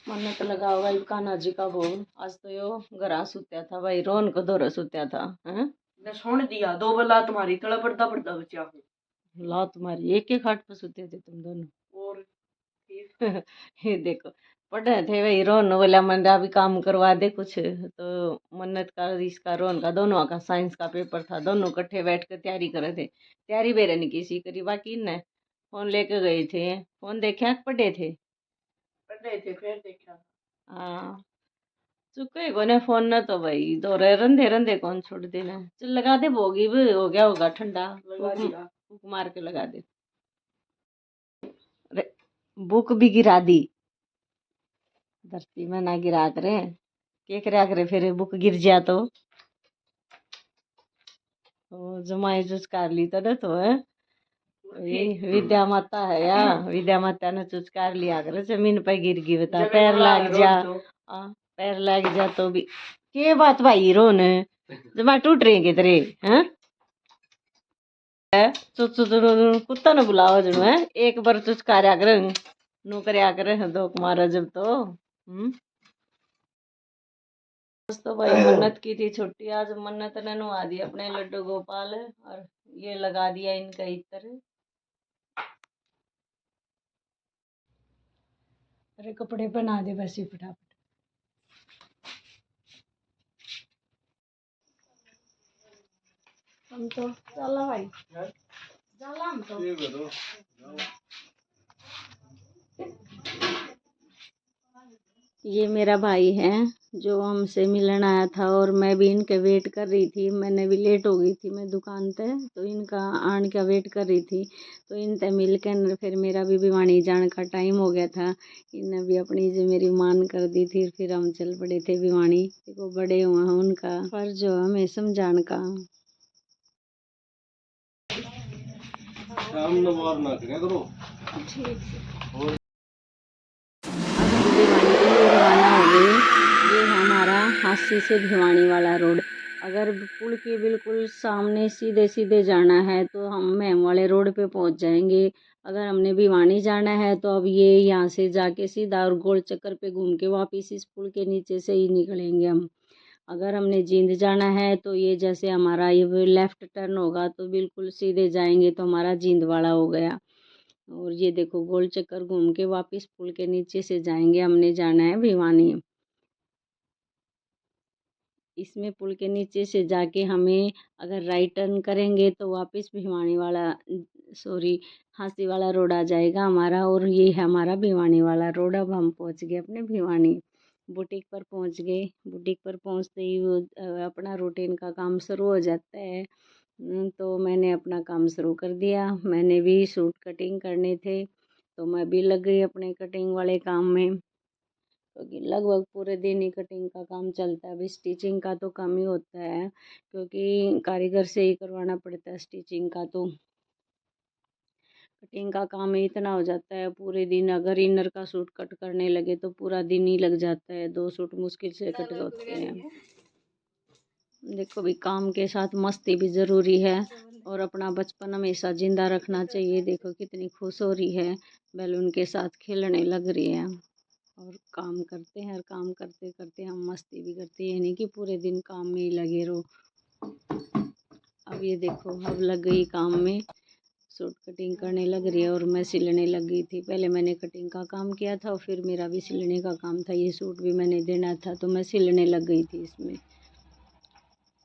मन्नत लगाओ भाई कान्हा जी का भोग। आज तो यो घरा सुत्या था भाई, रोन को दौरा सुत्या था। हैं ने सुन दिया दो बला तुम्हारी तड़ा पड़ता पड़ता बच्चा को ला तुम्हारी एक एक खाट पर सुते थे तुम दोनों। और फिर ये देखो पढ़े थे भाई, रोन बोला मंडा भी काम करवा दे कुछ, तो मन्नत का इसका रोन का दोनों का साइंस का पेपर था, दोनों इकट्ठे बैठ कर तैयारी करे थे। तैयारी बेरे नहीं किसी करी, बाकी ने फोन लेके गए थे, फोन देखा पढ़े थे। पढ़े थे फिर देखा हाँ चुके कोने फोन न तो भाई दौरे रंधे रंधे कौन छोड़ देना। चल लगा दे भोगी भी हो गया होगा ठंडा, लगा दिया फूक मार के लगा दे। अरे बुक भी गिरा दी, धरती में ना गिरा करे, के करा करे फिर बुक गिर जा तो जमाई चुचकार ली तो न तो है। ये विद्या माता है या विद्या माता ने चुचकार लिया करे, जमीन पर गिर गई बता, पैर लग जा पैर लग जा तो भी के बात भाई रो ने जमा टूट रही कितरे हैं। कुत्ता ने बुलाओ जनु है, एक बार चुचकारा कर नु करया करे दो कुमारा जब तो तो भाई मन्नत की थी छुट्टी, आज मन्नत ने नुआ दी अपने लड्डू गोपाल, और ये लगा दिया इनका इत्र। अरे कपड़े बना दे बस ही फटाफट। हम तो चला भाई चला हम तो ये मेरा भाई है जो हमसे मिलन आया था, और मैं भी इनके वेट कर रही थी। मैंने भी लेट हो गई थी मैं दुकान पे, तो इनका आने का वेट कर रही थी। तो इनसे मिल के फिर मेरा भी भिवानी जाने का टाइम हो गया था। इनने भी अपनी जो मेरी मान कर दी थी, फिर हम चल पड़े थे भिवानी। देखो बड़े हुए हैं, उनका फर्ज जो हमें समझाने का। ठीक है भिवानी के लिए रवाना हो गए। ये है हमारा हांसी से भिवानी वाला रोड। अगर पुल के बिल्कुल सामने सीधे सीधे जाना है तो हम महम वाले रोड पे पहुंच जाएंगे। अगर हमने भिवानी जाना है तो अब ये यहाँ से जाके सीधा और गोल चक्कर पे घूम के वापस इस पुल के नीचे से ही निकलेंगे हम। अगर हमने जींद जाना है तो ये जैसे हमारा ये लेफ्ट टर्न होगा तो बिल्कुल सीधे जाएंगे तो हमारा जींद वाला हो गया। और ये देखो गोल चक्कर घूम के वापस पुल के नीचे से जाएंगे, हमने जाना है भिवानी। इसमें पुल के नीचे से जाके हमें अगर राइट टर्न करेंगे तो वापस भिवानी वाला सॉरी हांसी वाला रोड आ जाएगा हमारा, और ये है हमारा भिवानी वाला रोड। अब हम पहुंच गए अपने भिवानी बुटीक पर पहुंच गए। बुटीक पर पहुंचते ही वो अपना रूटीन का काम शुरू हो जाता है। तो मैंने अपना काम शुरू कर दिया। मैंने भी सूट कटिंग करने थे तो मैं भी लग गई अपने कटिंग वाले काम में, क्योंकि लगभग पूरे दिन ही कटिंग का काम चलता है। अभी स्टिचिंग का तो कम ही होता है क्योंकि कारीगर से ही करवाना पड़ता है स्टिचिंग का। तो कटिंग का काम ही इतना हो जाता है पूरे दिन। अगर इनर का सूट कट करने लगे तो पूरा दिन ही लग जाता है, 2 सूट मुश्किल से कट होते हैं। देखो भी काम के साथ मस्ती भी ज़रूरी है, और अपना बचपन हमेशा जिंदा रखना चाहिए। देखो कितनी खुश हो रही है, बैलून के साथ खेलने लग रही है। और काम करते हैं, और काम करते करते हम मस्ती भी करते हैं, नहीं कि पूरे दिन काम में ही लगे रहो। अब ये देखो अब लग गई काम में, सूट कटिंग करने लग रही है और मैं सिलने लग गई थी। पहले मैंने कटिंग का काम किया था और फिर मेरा भी सिलने का काम था। ये सूट भी मैंने देना था तो मैं सिलने लग गई थी इसमें।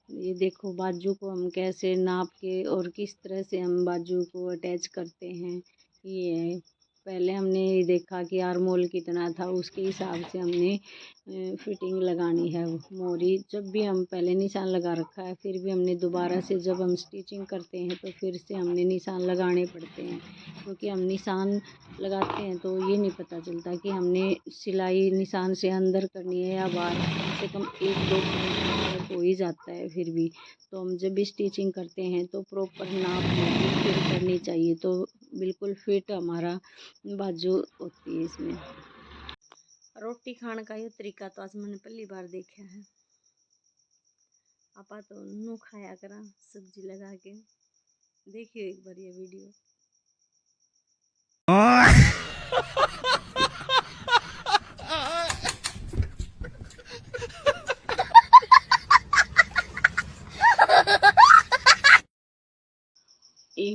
ये देखो बाजू को हम कैसे नाप के और किस तरह से हम बाजू को अटैच करते हैं। ये है, पहले हमने देखा कि आर्मोल कितना था, उसके हिसाब से हमने फिटिंग लगानी है। मोरी जब भी हम पहले निशान लगा रखा है, फिर भी हमने दोबारा से जब हम स्टिचिंग करते हैं तो फिर से हमने निशान लगाने पड़ते हैं, क्योंकि हम निशान लगाते हैं तो ये नहीं पता चलता कि हमने सिलाई निशान से अंदर करनी है या बाहर। कम से कम 1-2 पॉइंट हो ही जाता है फिर भी। तो हम जब भी स्टिचिंग करते हैं तो प्रॉपर नाप लेके फिर करनी चाहिए, तो बिल्कुल फिट हमारा बाजू होती है इसमें। रोटी खाने का ये तरीका तो आज मैंने पहली बार देखा है। आपा तो नू खाया करा सब्जी लगा के। देखियो एक बार ये वीडियो।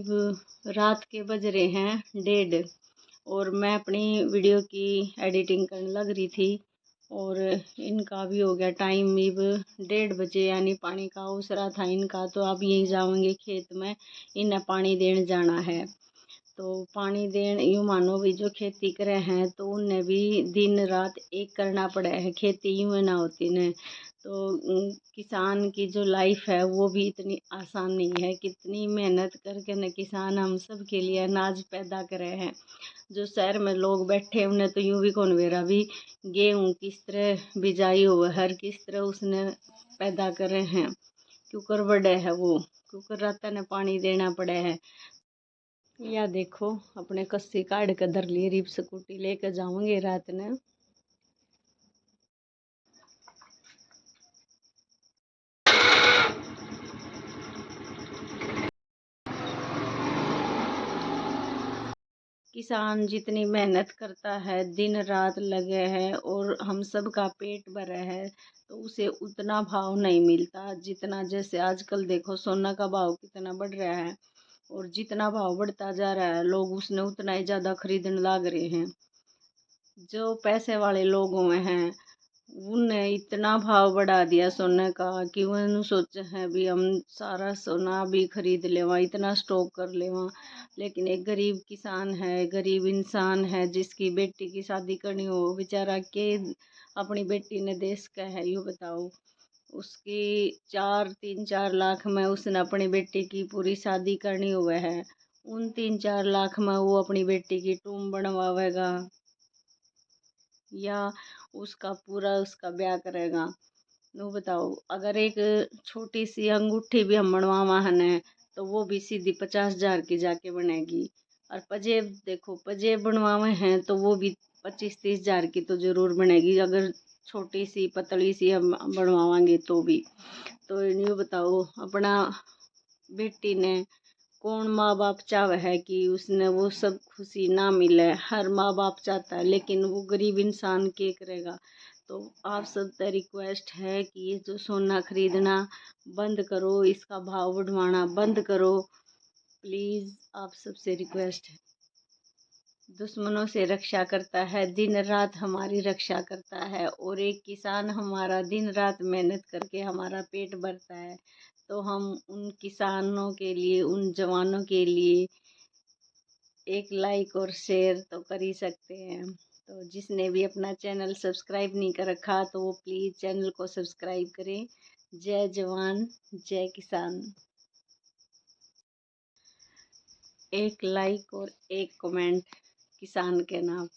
अब रात के बज रहे हैं 1:30 और मैं अपनी वीडियो की एडिटिंग करने लग रही थी और इनका भी हो गया टाइम। अब 1:30 बजे यानी पानी का उसरा था इनका, तो अब यहीं जाएंगे खेत में, इन्हें पानी देने जाना है। तो पानी देन यूँ मानो भी जो खेती करे हैं तो उन्हें भी दिन रात एक करना पड़ा है, खेती यूँ ना होती न। तो किसान की जो लाइफ है वो भी इतनी आसान नहीं है, कितनी मेहनत करके न किसान हम सब के लिए अनाज पैदा करे हैं। जो शहर में लोग बैठे उन्हें तो यूँ भी कौन बेरा भी गेहूँ किस तरह बिजाई हो हर किस तरह उसने पैदा करे हैं, क्योंकि बड़े है वो, क्योंकि रात ने पानी देना पड़ा है। या देखो अपने कस्सी काट के धर लिए, रिप स्कूटी लेके जाऊंगे रात ने। किसान जितनी मेहनत करता है, दिन रात लगे है और हम सब का पेट भरा है, तो उसे उतना भाव नहीं मिलता जितना, जैसे आजकल देखो सोना का भाव कितना बढ़ रहा है और जितना भाव बढ़ता जा रहा है लोग उसने उतना ही ज़्यादा खरीदने लग रहे हैं। जो पैसे वाले लोग हुए हैं उनने इतना भाव बढ़ा दिया सोने का कि उन्होंने सोचा है भी हम सारा सोना भी खरीद लेवा, इतना स्टॉक कर लेवा। लेकिन एक गरीब किसान है, गरीब इंसान है, जिसकी बेटी की शादी करनी हो, बेचारा के अपनी बेटी ने देश का है यूँ बताओ। उसकी 3-4 लाख में उसने अपनी बेटी की पूरी शादी करनी हुआ है। उन 3-4 लाख में वो अपनी बेटी की टूम बनवावेगा या उसका ब्याह करेगा। नो बताओ, अगर एक छोटी सी अंगूठी भी हम बनवावा है तो वो भी सीधी 50,000 की जाके बनेगी। और पजेब देखो, पजेब बनवावे हैं तो वो भी 25-30 हज़ार की तो ज़रूर बनेगी, अगर छोटी सी पतली सी हम बनवाएंगे तो भी। तो ये बताओ, अपना बेटी ने कौन माँ बाप चाहे है कि उसने वो सब खुशी ना मिले, हर माँ बाप चाहता है, लेकिन वो गरीब इंसान क्या करेगा। तो आप सब से रिक्वेस्ट है कि ये जो सोना खरीदना बंद करो, इसका भाव बढ़वाना बंद करो प्लीज़, आप सबसे रिक्वेस्ट है। दुश्मनों से रक्षा करता है, दिन रात हमारी रक्षा करता है और एक किसान हमारा दिन रात मेहनत करके हमारा पेट भरता है। तो हम उन किसानों के लिए, उन जवानों के लिए एक लाइक और शेयर तो कर ही सकते हैं। तो जिसने भी अपना चैनल सब्सक्राइब नहीं कर रखा तो वो प्लीज़ चैनल को सब्सक्राइब करें। जय जवान जय किसान। एक लाइक और एक कमेंट किसान के नाम।